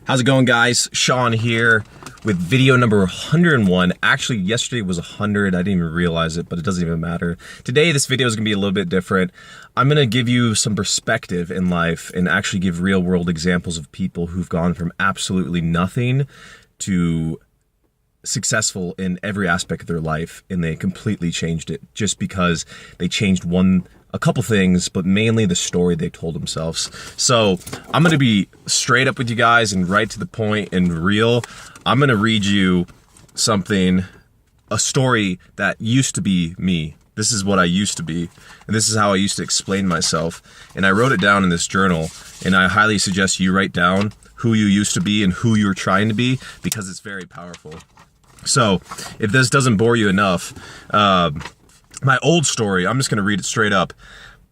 How's it going, guys? Sean here with video number 101. Actually, yesterday was 100. I didn't even realize it, but it doesn't even matter. Today, this video is going to be a little bit different. I'm going to give you some perspective in life and actually give real world examples of people who've gone from absolutely nothing to successful in every aspect of their life, and they completely changed it just because they changed a couple things, but mainly the story they told themselves. So I'm going to be straight up with you guys and right to the point and real. I'm going to read you a story that used to be me. This is what I used to be, and this is how I used to explain myself. And I wrote it down in this journal, and I highly suggest you write down who you used to be and who you're trying to be, because it's very powerful. So if this doesn't bore you enough, my old story, I'm just going to read it straight up.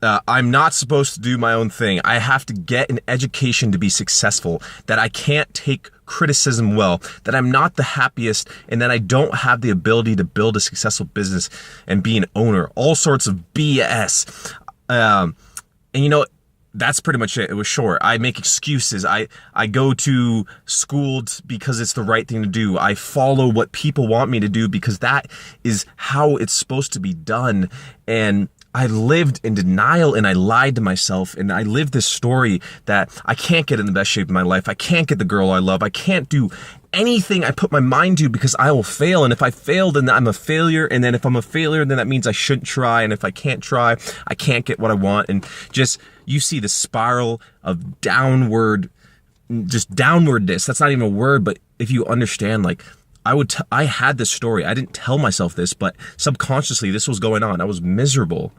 I'm not supposed to do my own thing. I have to get an education to be successful, that I can't take criticism well, that I'm not the happiest, and that I don't have the ability to build a successful business and be an owner. All sorts of BS. And you know, that's pretty much it. It was short. I make excuses. I go to school because it's the right thing to do. I follow what people want me to do because that is how it's supposed to be done. And I lived in denial, and I lied to myself, and I lived this story that I can't get in the best shape of my life. I can't get the girl I love. I can't do anything I put my mind to because I will fail. And if I fail, then I'm a failure. And then if I'm a failure, then that means I shouldn't try. And if I can't try, I can't get what I want. And just, you see the spiral of downwardness. That's not even a word, but if you understand, like, I had this story. I didn't tell myself this, but subconsciously this was going on. I was miserable.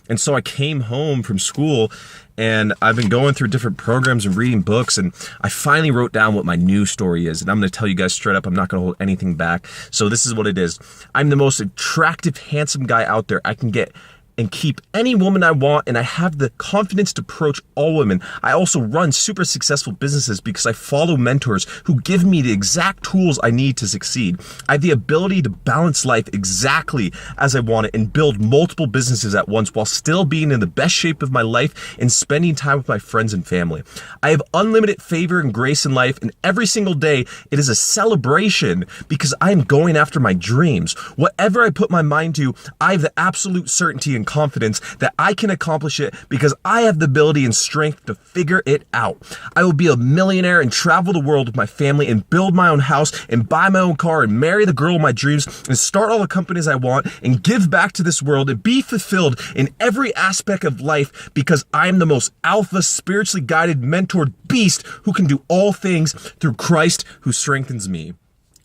And so I came home from school, and I've been going through different programs and reading books, and I finally wrote down what my new story is. And I'm going to tell you guys straight up, I'm not going to hold anything back. So this is what it is. I'm the most attractive, handsome guy out there. I can get and keep any woman I want, and I have the confidence to approach all women. I also run super successful businesses because I follow mentors who give me the exact tools I need to succeed. I have the ability to balance life exactly as I want it and build multiple businesses at once while still being in the best shape of my life and spending time with my friends and family. I have unlimited favor and grace in life, and every single day it is a celebration because I am going after my dreams. Whatever I put my mind to, I have the absolute certainty and confidence that I can accomplish it because I have the ability and strength to figure it out. I will be a millionaire and travel the world with my family and build my own house and buy my own car and marry the girl of my dreams and start all the companies I want and give back to this world and be fulfilled in every aspect of life because I am the most alpha, spiritually guided, mentored beast who can do all things through Christ who strengthens me.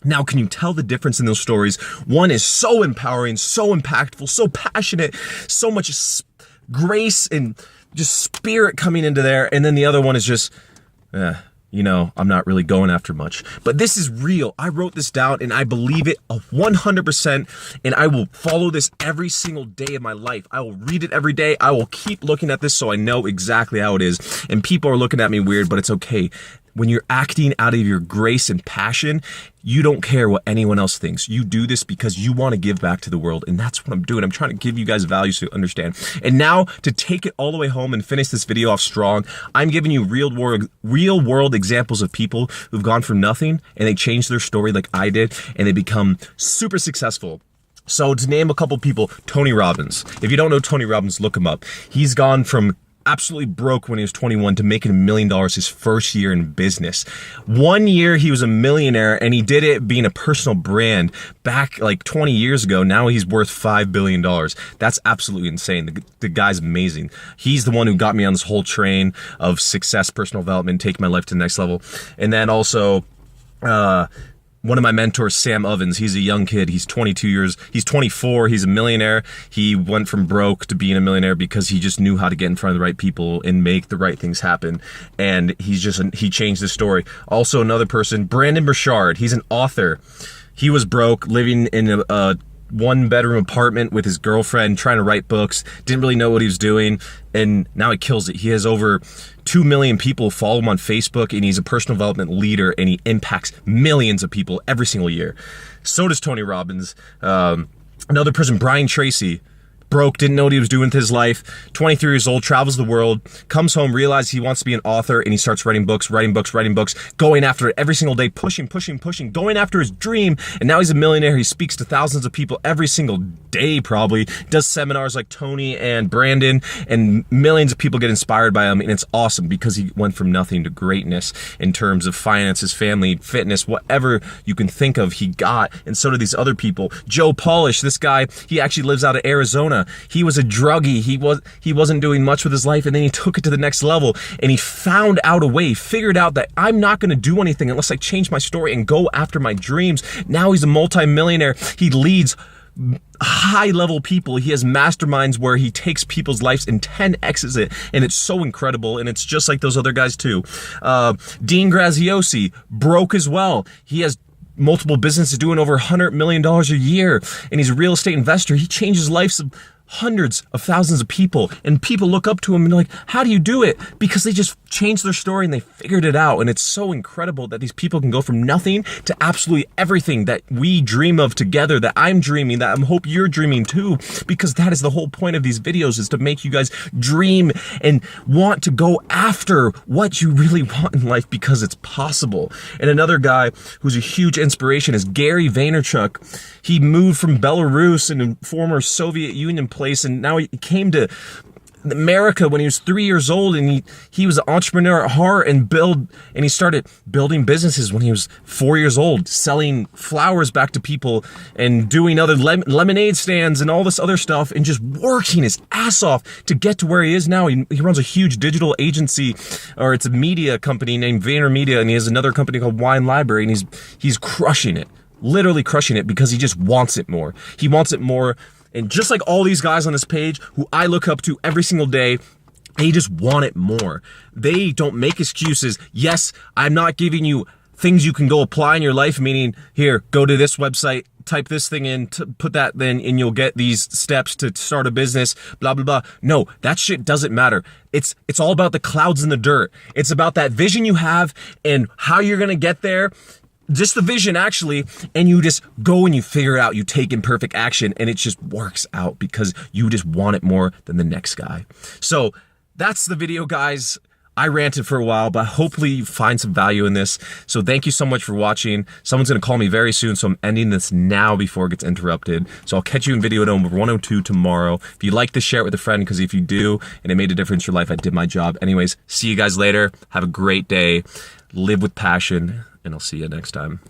Now, can you tell the difference in those stories? One is so empowering, so impactful, so passionate, so much grace and just spirit coming into there. And then the other one is just, I'm not really going after much. But this is real. I wrote this down, and I believe it 100%. And I will follow this every single day of my life. I will read it every day. I will keep looking at this so I know exactly how it is. And people are looking at me weird, but it's okay. When you're acting out of your grace and passion, you don't care what anyone else thinks. You do this because you want to give back to the world, and that's what I'm doing. I'm trying to give you guys value so you understand. And now, to take it all the way home and finish this video off strong, I'm giving you real world examples of people who've gone from nothing, and they changed their story like I did, and they become super successful. So to name a couple people, Tony Robbins. If you don't know Tony Robbins, look him up. He's gone from absolutely broke when he was 21 to making $1 million his first year in business. 1 year he was a millionaire, and he did it being a personal brand back like 20 years ago. Now he's worth $5 billion. That's absolutely insane. The guy's amazing. He's the one who got me on this whole train of success, personal development, taking my life to the next level. And then also, one of my mentors, Sam Ovens, he's a young kid. He's 24. He's a millionaire. He went from broke to being a millionaire because he just knew how to get in front of the right people and make the right things happen. And he changed his story. Also, another person, Brandon Burchard. He's an author. He was broke, living in a one-bedroom apartment with his girlfriend, trying to write books, didn't really know what he was doing, and now he kills it. He has over 2 million people follow him on Facebook, and he's a personal development leader, and he impacts millions of people every single year. So does Tony Robbins. Another person, Brian Tracy. broke, didn't know what he was doing with his life. 23 years old, travels the world, comes home, realizes he wants to be an author, and he starts writing books, going after it every single day, pushing, going after his dream. And now he's a millionaire. He speaks to thousands of people every single day, probably. Does seminars like Tony and Brandon, and millions of people get inspired by him. And it's awesome because he went from nothing to greatness in terms of finances, family, fitness, whatever you can think of, he got. And so do these other people. Joe Polish, this guy, he actually lives out of Arizona. He was a druggie. He wasn't doing much with his life, and then he took it to the next level, and he found out a way, figured out that I'm not going to do anything unless I change my story and go after my dreams. Now he's a multi-millionaire. He leads high-level people. He has masterminds where he takes people's lives and 10x's it, and it's so incredible. And it's just like those other guys too. Dean Graziosi, broke as well. He has multiple businesses doing over $100 million a year, and he's a real estate investor. He changes lives of hundreds of thousands of people, and people look up to him and they're like, how do you do it? Because they just changed their story and they figured it out. And it's so incredible that these people can go from nothing to absolutely everything that we dream of together, that I'm dreaming, that I hope you're dreaming too, because that is the whole point of these videos, is to make you guys dream and want to go after what you really want in life, because it's possible. And another guy who's a huge inspiration is Gary Vaynerchuk. He moved from Belarus in a former Soviet Union place, and now he came to America when he was 3 years old, and he was an entrepreneur at heart, and he started building businesses when he was 4 years old, selling flowers back to people and doing other lemonade stands and all this other stuff, and just working his ass off to get to where he is now. He runs a huge digital agency, or it's a media company named VaynerMedia, and he has another company called Wine Library, and he's crushing it. Literally crushing it, because he just wants it more. He wants it more. And just like all these guys on this page who I look up to every single day, they just want it more. They don't make excuses. Yes, I'm not giving you things you can go apply in your life, meaning, here, go to this website, type this thing in, put that then, and you'll get these steps to start a business, blah, blah, blah. No, that shit doesn't matter. It's all about the clouds in the dirt. It's about that vision you have and how you're going to get there. Just the vision, actually, and you just go and you figure it out. You take imperfect action, and it just works out because you just want it more than the next guy. So that's the video, guys. I ranted for a while, but hopefully you find some value in this. So thank you so much for watching. Someone's going to call me very soon, so I'm ending this now before it gets interrupted. So I'll catch you in video number 102 tomorrow. If you like this, share it with a friend, because if you do and it made a difference in your life, I did my job. Anyways, see you guys later. Have a great day. Live with passion, and I'll see you next time.